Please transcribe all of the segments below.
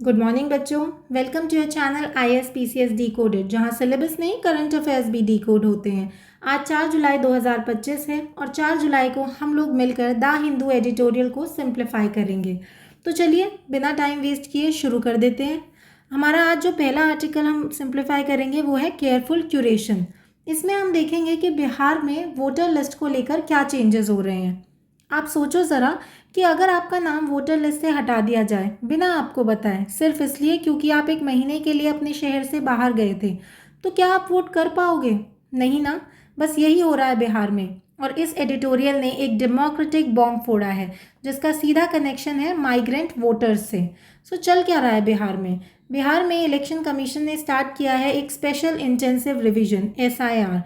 Good morning बच्चों। Welcome to your channel ISPCS decoded, जहां syllabus नहीं करंट अफेयर्स भी डिकोड होते हैं। आज 4 जुलाई 2025 है और 4 जुलाई को हम लोग मिलकर द हिंदू एडिटोरियल को सिंप्लीफाई करेंगे। तो चलिए बिना टाइम वेस्ट किए शुरू कर देते हैं। हमारा आज जो पहला आर्टिकल हम सिंप्लीफाई करेंगे वो है केयरफुल क्यूरेशन। इसमें हम देखेंगे कि बिहार में वोटर लिस्ट को लेकर क्या चेंजेस हो रहे हैं। आप सोचो ज़रा कि अगर आपका नाम वोटर लिस्ट से हटा दिया जाए बिना आपको बताए, सिर्फ इसलिए क्योंकि आप एक महीने के लिए अपने शहर से बाहर गए थे, तो क्या आप वोट कर पाओगे? नहीं ना। बस यही हो रहा है बिहार में। और इस एडिटोरियल ने एक डेमोक्रेटिक बॉम्ब फोड़ा है जिसका सीधा कनेक्शन है माइग्रेंट वोटर्स से। सो चल क्या रहा है बिहार में? बिहार में इलेक्शन कमीशन ने स्टार्ट किया है एक स्पेशल इंटेंसिव रिवीजन SIR।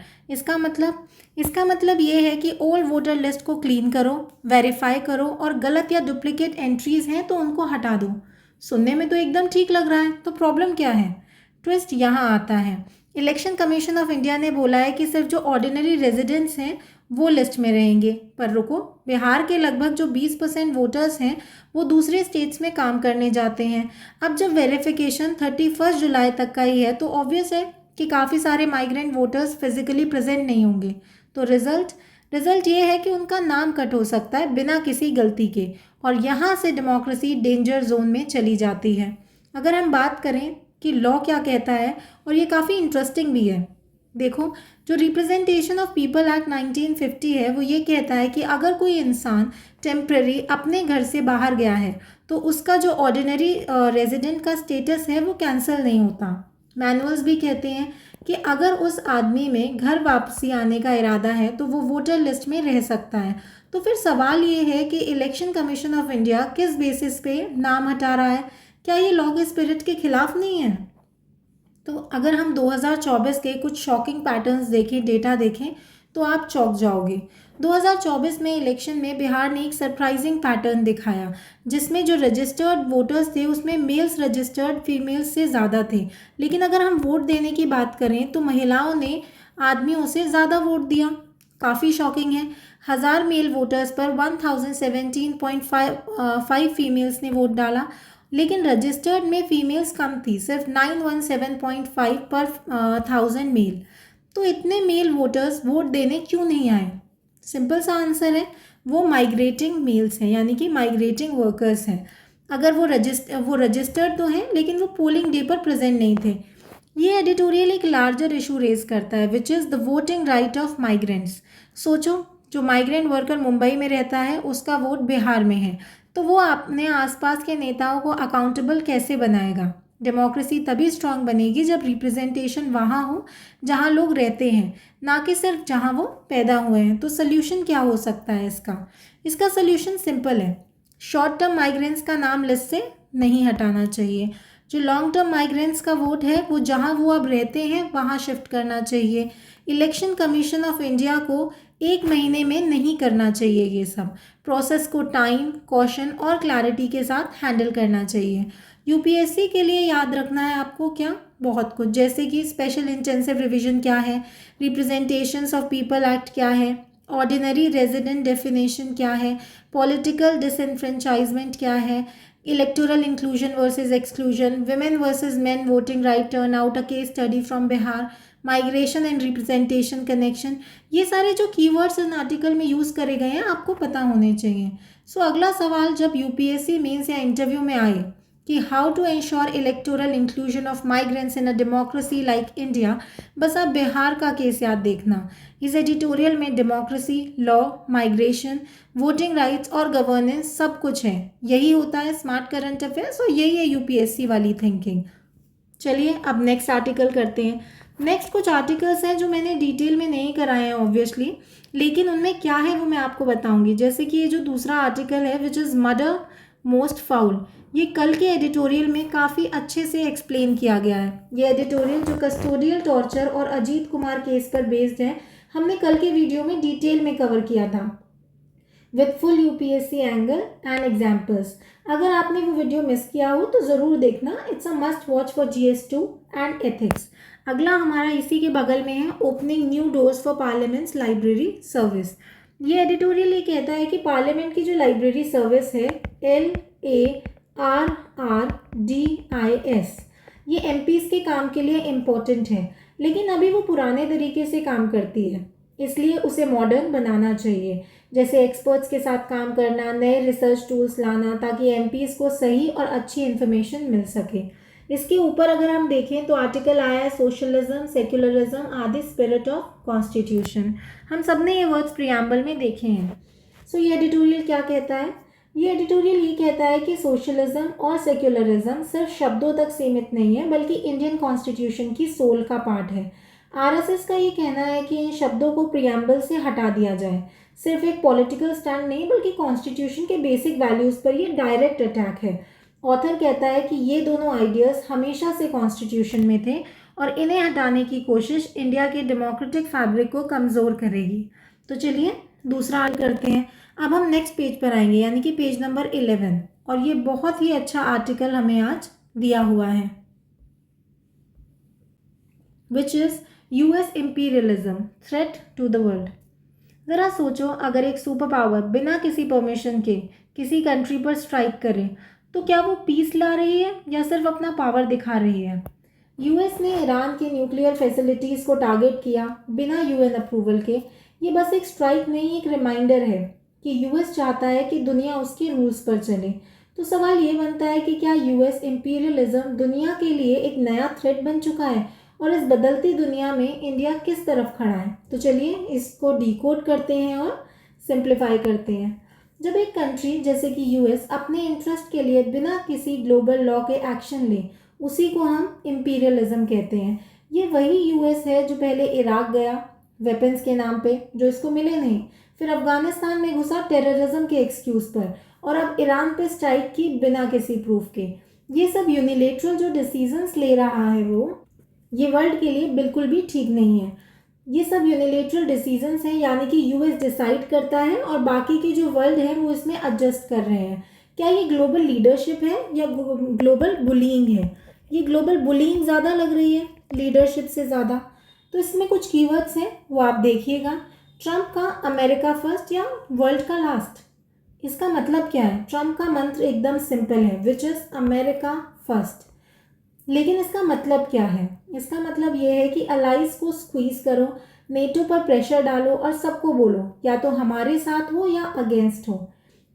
इसका मतलब ये है कि ओल्ड वोटर लिस्ट को क्लीन करो, वेरीफाई करो और गलत या डुप्लीकेट एंट्रीज हैं तो उनको हटा दो। सुनने में तो एकदम ठीक लग रहा है, तो प्रॉब्लम क्या है? ट्विस्ट यहाँ आता है। इलेक्शन कमीशन ऑफ इंडिया ने बोला है कि सिर्फ जो ऑर्डिनरी रेजिडेंट्स हैं वो लिस्ट में रहेंगे। पर रुको, बिहार के लगभग जो 20% वोटर्स हैं वो दूसरे स्टेट्स में काम करने जाते हैं। अब जब वेरिफिकेशन 31 जुलाई तक का ही है तो ऑब्वियस है कि काफ़ी सारे माइग्रेंट वोटर्स फिजिकली प्रेजेंट नहीं होंगे। तो रिजल्ट ये है कि उनका नाम कट हो सकता है बिना किसी गलती के, और यहाँ से डेमोक्रेसी डेंजर जोन में चली जाती है। अगर हम बात करें कि लॉ क्या कहता है, और ये काफ़ी इंटरेस्टिंग भी है। देखो, जो रिप्रेजेंटेशन ऑफ पीपल एक्ट 1950 है वो ये कहता है कि अगर कोई इंसान टेम्प्रेरी अपने घर से बाहर गया है तो उसका जो ऑर्डिनरी रेजिडेंट का स्टेटस है वो कैंसिल नहीं होता। मैनुअल्स भी कहते हैं कि अगर उस आदमी में घर वापसी आने का इरादा है तो वो वोटर लिस्ट में रह सकता है। तो फिर सवाल ये है कि इलेक्शन कमीशन ऑफ इंडिया किस बेसिस पे नाम हटा रहा है? क्या ये लॉ के स्पिरिट के खिलाफ नहीं है? तो अगर हम 2024 के कुछ शॉकिंग पैटर्न्स देखें, डेटा देखें, तो आप चौंक जाओगे। 2024 में इलेक्शन में बिहार ने एक सरप्राइजिंग पैटर्न दिखाया जिसमें जो रजिस्टर्ड वोटर्स थे उसमें मेल्स रजिस्टर्ड फीमेल्स से ज़्यादा थे। लेकिन अगर हम वोट देने की बात करें तो महिलाओं ने आदमियों से ज़्यादा वोट दिया। काफ़ी शॉकिंग है। 1000 मेल वोटर्स पर 1017.5 फीमेल्स ने वोट डाला, लेकिन रजिस्टर्ड में फीमेल्स कम थी, सिर्फ 917.5 पर 1000 मेल। तो इतने मेल वोटर्स वोट देने क्यों नहीं आए? सिंपल सा आंसर है, वो माइग्रेटिंग मेल्स हैं, यानी कि माइग्रेटिंग वर्कर्स हैं। अगर वो रजिस्टर्ड तो हैं लेकिन वो पोलिंग डे पर प्रेजेंट नहीं थे। ये एडिटोरियल एक लार्जर इशू रेज करता है which is the voting right of migrants. सोचो, जो माइग्रेंट वर्कर मुंबई में रहता है उसका वोट बिहार में है, तो वो अपने आसपास के नेताओं को अकाउंटेबल कैसे बनाएगा? डेमोक्रेसी तभी स्ट्रांग बनेगी जब रिप्रेजेंटेशन वहाँ हो जहाँ लोग रहते हैं, ना कि सिर्फ जहाँ वो पैदा हुए हैं। तो सोल्यूशन क्या हो सकता है इसका सोल्यूशन सिंपल है। शॉर्ट टर्म माइग्रेंट्स का नाम लिस्ट से नहीं हटाना चाहिए। जो लॉन्ग टर्म माइग्रेंट्स का वोट है वो जहाँ वो अब रहते हैं वहाँ शिफ्ट करना चाहिए। इलेक्शन कमीशन ऑफ इंडिया को एक महीने में नहीं करना चाहिए। ये सब प्रोसेस को टाइम, कॉशन और क्लैरिटी के साथ हैंडल करना चाहिए। UPSC के लिए याद रखना है आपको क्या? बहुत कुछ, जैसे कि स्पेशल इंटेंसिव रिवीजन क्या है, रिप्रेजेंटेशंस ऑफ पीपल एक्ट क्या है, ऑर्डिनरी रेजिडेंट डेफिनेशन क्या है, पॉलिटिकल डिसएनफ्रेंचाइजमेंट क्या है, electoral inclusion versus exclusion, women versus main voting right turn out, a case study from Bihar, migration and representation connection. ये सारे जो कीवर्ड्स इन आर्टिकल में यूज़ करे गए हैं आपको पता होने चाहिए। सो अगला सवाल जब UPSC मेंस या इंटरव्यू में आए कि how to ensure electoral inclusion of migrants in a democracy like India, बस आप बिहार का केस याद देखना। इस एडिटोरियल में democracy, law, migration, voting rights और गवर्नेंस सब कुछ है। यही होता है स्मार्ट करंट अफेयर्स और यही है UPSC वाली थिंकिंग। चलिए अब नेक्स्ट आर्टिकल करते हैं। नेक्स्ट कुछ आर्टिकल्स हैं जो मैंने डिटेल में नहीं कराए हैं ऑब्वियसली, लेकिन उनमें क्या है वो मैं आपको बताऊंगी। जैसे कि ये जो दूसरा आर्टिकल है which is murder most foul, ये कल के एडिटोरियल में काफ़ी अच्छे से एक्सप्लेन किया गया है। ये एडिटोरियल जो कस्टोडियल टॉर्चर और अजीत कुमार केस पर बेस्ड है, हमने कल के वीडियो में डिटेल में कवर किया था with full UPSC angle and examples. अगर आपने वो वीडियो मिस किया हो तो ज़रूर देखना, it's a must watch for GS2 and ethics. अगला हमारा इसी के बगल में है opening new doors for parliaments library service. ये एडिटोरियल ये कहता है कि पार्लियामेंट की जो लाइब्रेरी सर्विस है LARR GIS। ये MPs के काम के लिए इम्पोर्टेंट है, लेकिन अभी वो पुराने तरीके से काम करती है, इसलिए उसे मॉडर्न बनाना चाहिए। जैसे एक्सपर्ट्स के साथ काम करना, नए रिसर्च टूल्स लाना, ताकि MPs को सही और अच्छी इन्फॉर्मेशन मिल सके। इसके ऊपर अगर हम देखें तो आर्टिकल आया है socialism, secularism are the spirit of constitution. हम सब ने ये वर्ड्स प्रियम्बल में देखे हैं। सो ये एडिटोरियल क्या कहता है? ये एडिटोरियल ये कहता है कि सोशलिज्म और सेक्युलरिज्म सिर्फ शब्दों तक सीमित नहीं है, बल्कि इंडियन कॉन्स्टिट्यूशन की सोल का पार्ट है। RSS का ये कहना है कि इन शब्दों को प्रियम्बल से हटा दिया जाए। सिर्फ एक पॉलिटिकल स्टैंड नहीं, बल्कि कॉन्स्टिट्यूशन के बेसिक वैल्यूज़ पर ये डायरेक्ट अटैक है। ऑथर कहता है कि ये दोनों आइडियाज़ हमेशा से कॉन्स्टिट्यूशन में थे और इन्हें हटाने की कोशिश इंडिया के डेमोक्रेटिक फैब्रिक को कमज़ोर करेगी। तो चलिए दूसरा हल करते हैं। अब हम नेक्स्ट पेज पर आएंगे, यानी कि पेज नंबर 11, और ये बहुत ही अच्छा आर्टिकल हमें आज दिया हुआ है, which is US imperialism threat to the world. ज़रा सोचो, अगर एक सुपर पावर बिना किसी परमिशन के किसी कंट्री पर स्ट्राइक करे तो क्या वो पीस ला रही है या सिर्फ अपना पावर दिखा रही है? US ने ईरान की न्यूक्लियर फैसिलिटीज़ को टारगेट किया बिना UN अप्रूवल के। ये बस एक स्ट्राइक नहीं, एक रिमाइंडर है कि US चाहता है कि दुनिया उसके रूल्स पर चले। तो सवाल ये बनता है कि क्या US इम्पीरियलिज्म दुनिया के लिए एक नया थ्रेट बन चुका है, और इस बदलती दुनिया में इंडिया किस तरफ खड़ा है? तो चलिए इसको डिकोड करते हैं और सिंप्लीफाई करते हैं। जब एक कंट्री जैसे कि US अपने इंटरेस्ट के लिए बिना किसी ग्लोबल लॉ के एक्शन ले, उसी को हम इम्पीरियलिज्म कहते हैं। ये वही US है जो पहले इराक गया वेपन्स के नाम पे, जो इसको मिले नहीं, फिर अफगानिस्तान में घुसा टेररिज्म के एक्सक्यूज़ पर, और अब ईरान पे स्ट्राइक की बिना किसी प्रूफ के। ये सब यूनिलेटरल जो डिसीजंस ले रहा है वो ये वर्ल्ड के लिए बिल्कुल भी ठीक नहीं है। ये सब यूनिलेटरल डिसीजंस हैं, यानी कि US डिसाइड करता है और बाकी के जो वर्ल्ड है वो इसमें एडजस्ट कर रहे हैं। क्या ये ग्लोबल लीडरशिप है या ग्लोबल बुलिंग है? ये ग्लोबल बुलिंग ज़्यादा लग रही है लीडरशिप से ज़्यादा। तो इसमें कुछ कीवर्ड्स हैं, वो आप देखिएगा। ट्रम्प का अमेरिका फर्स्ट या वर्ल्ड का लास्ट, इसका मतलब क्या है? ट्रम्प का मंत्र एकदम सिंपल है, विच इज़ अमेरिका फर्स्ट। लेकिन इसका मतलब क्या है? इसका मतलब ये है कि अलाइज को स्क्वीज करो, नेटो पर प्रेशर डालो और सबको बोलो या तो हमारे साथ हो या अगेंस्ट हो।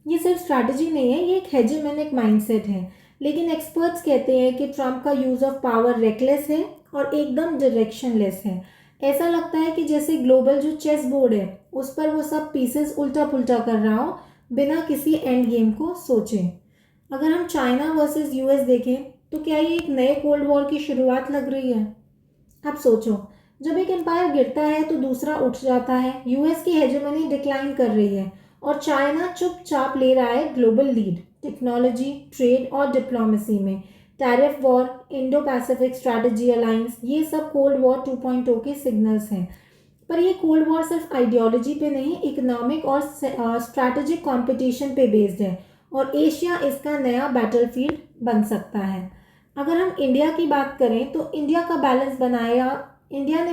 ये सिर्फ स्ट्रैटेजी नहीं है, ये एक हेजेमोनिक माइंडसेट है। लेकिन एक्सपर्ट्स कहते हैं कि ट्रम्प का यूज़ ऑफ पावर रेकलेस है और एकदम डायरेक्शनलेस है। ऐसा लगता है कि जैसे ग्लोबल जो चेस बोर्ड है उस पर वो सब पीसेस उल्टा पुल्टा कर रहा हो बिना किसी एंड गेम को सोचे। अगर हम चाइना वर्सेस US देखें तो क्या ये एक नए कोल्ड वॉर की शुरुआत लग रही है? अब सोचो, जब एक एम्पायर गिरता है तो दूसरा उठ जाता है। US की हेजेमनी डिक्लाइन कर रही है और चाइना चुपचाप ले रहा है ग्लोबल लीड टेक्नोलॉजी, ट्रेड और डिप्लोमेसी में। Tariff war, Indo Pacific strategy alliance, ये सब कोल्ड वॉर 2.0 के सिग्नल्स हैं। पर ये कोल्ड वॉर सिर्फ आइडियोलॉजी पे नहीं, इकोनॉमिक और स्ट्रैटेजिक कंपटीशन पे बेस्ड है, और एशिया इसका नया बैटलफील्ड बन सकता है। अगर हम इंडिया की बात करें तो इंडिया ने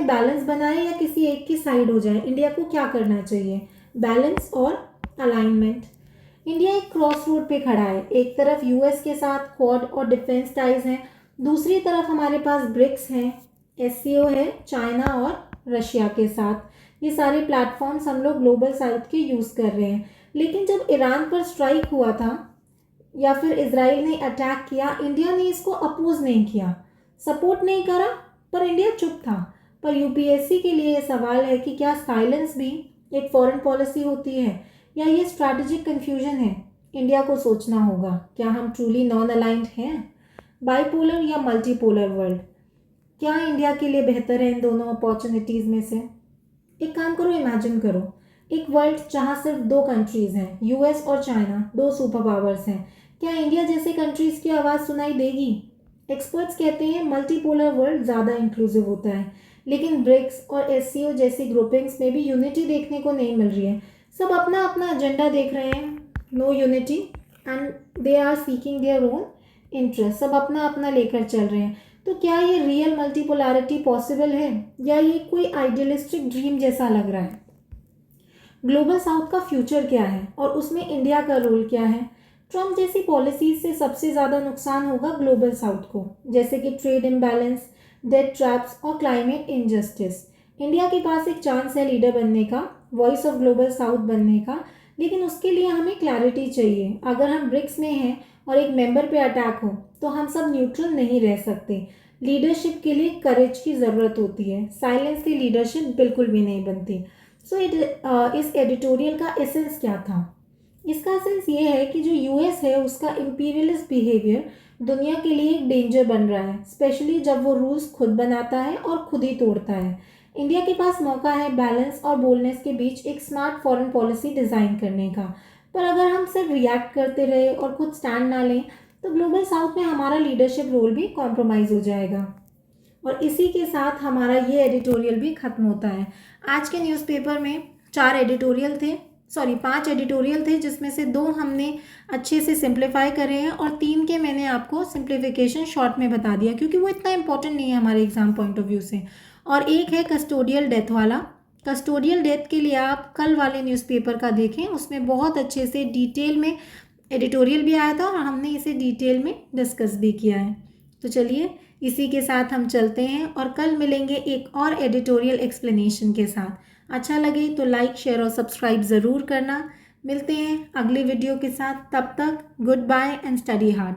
बैलेंस बनाया या किसी एक की साइड हो जाए? इंडिया को क्या करना चाहिए? बैलेंस और अलाइनमेंट। इंडिया एक क्रॉस रोड पे खड़ा है। एक तरफ US के साथ क्वाड और डिफेंस टाइज हैं, दूसरी तरफ हमारे पास ब्रिक्स हैं, SCO है चाइना और रशिया के साथ। ये सारे प्लेटफॉर्म्स हम लोग ग्लोबल साउथ के यूज़ कर रहे हैं। लेकिन जब ईरान पर स्ट्राइक हुआ था या फिर इजराइल ने अटैक किया, इंडिया ने इसको अपोज नहीं किया, सपोर्ट नहीं करा, पर इंडिया चुप था। पर UPSC के लिए सवाल है कि क्या साइलेंस भी एक फॉरेन पॉलिसी होती है या ये स्ट्रैटेजिक कन्फ्यूजन है? इंडिया को सोचना होगा, क्या हम ट्रूली नॉन अलाइंड हैं? बाइपोलर या मल्टीपोलर वर्ल्ड, क्या इंडिया के लिए बेहतर है इन दोनों अपॉर्चुनिटीज़ में से? एक काम करो, इमेजिन करो एक वर्ल्ड जहाँ सिर्फ दो कंट्रीज़ हैं, US और चाइना, दो सुपर पावर्स हैं। क्या इंडिया जैसे कंट्रीज़ की आवाज़ सुनाई देगी? एक्सपर्ट्स कहते हैं मल्टीपोलर वर्ल्ड ज़्यादा इंक्लूसिव होता है, लेकिन ब्रिक्स और SCO जैसी ग्रुपिंग्स में भी यूनिटी देखने को नहीं मिल रही है। सब अपना अपना एजेंडा देख रहे हैं, no unity, and they are seeking their own interest. सब अपना अपना लेकर चल रहे हैं। तो क्या ये रियल मल्टीपोलैरिटी पॉसिबल है या ये कोई आइडियलिस्टिक ड्रीम जैसा लग रहा है? ग्लोबल साउथ का फ्यूचर क्या है और उसमें इंडिया का रोल क्या है? ट्रम्प जैसी पॉलिसीज से सबसे ज़्यादा नुकसान होगा ग्लोबल साउथ को, जैसे कि ट्रेड इम्बैलेंस, डेट ट्रैप्स और क्लाइमेट इनजस्टिस। इंडिया के पास एक चांस है लीडर बनने का, वॉइस ऑफ ग्लोबल साउथ बनने का, लेकिन उसके लिए हमें क्लैरिटी चाहिए। अगर हम ब्रिक्स में हैं और एक मेंबर पे अटैक हो तो हम सब न्यूट्रल नहीं रह सकते। लीडरशिप के लिए करेज की ज़रूरत होती है, साइलेंस से लीडरशिप बिल्कुल भी नहीं बनती। इस एडिटोरियल का एसेंस क्या था? इसका सेंस ये है कि जो यूएस है उसका इम्पीरियलिस्ट बिहेवियर दुनिया के लिए एक डेंजर बन रहा है, स्पेशली जब वो रूल्स खुद बनाता है और खुद ही तोड़ता है। इंडिया के पास मौका है बैलेंस और बोल्डनेस के बीच एक स्मार्ट फॉरेन पॉलिसी डिज़ाइन करने का, पर अगर हम सिर्फ रिएक्ट करते रहे और खुद स्टैंड ना लें तो ग्लोबल साउथ में हमारा लीडरशिप रोल भी कॉम्प्रोमाइज़ हो जाएगा। और इसी के साथ हमारा ये एडिटोरियल भी ख़त्म होता है। आज के न्यूज़पेपर में 5 एडिटोरियल थे, जिसमें से 2 हमने अच्छे से सिंप्लीफाई करे हैं और 3 के मैंने आपको सिंप्लीफिकेशन शॉर्ट में बता दिया, क्योंकि वो इतना इंपॉर्टेंट नहीं है हमारे एग्ज़ाम पॉइंट ऑफ व्यू से। और एक है कस्टोडियल डेथ वाला। कस्टोडियल डेथ के लिए आप कल वाले न्यूज़पेपर का देखें, उसमें बहुत अच्छे से डिटेल में एडिटोरियल भी आया था और हमने इसे डिटेल में डिस्कस भी किया है। तो चलिए इसी के साथ हम चलते हैं और कल मिलेंगे एक और एडिटोरियल एक्सप्लेनेशन के साथ। अच्छा लगे तो लाइक, शेयर और सब्सक्राइब ज़रूर करना। मिलते हैं अगले वीडियो के साथ, तब तक goodbye and study hard.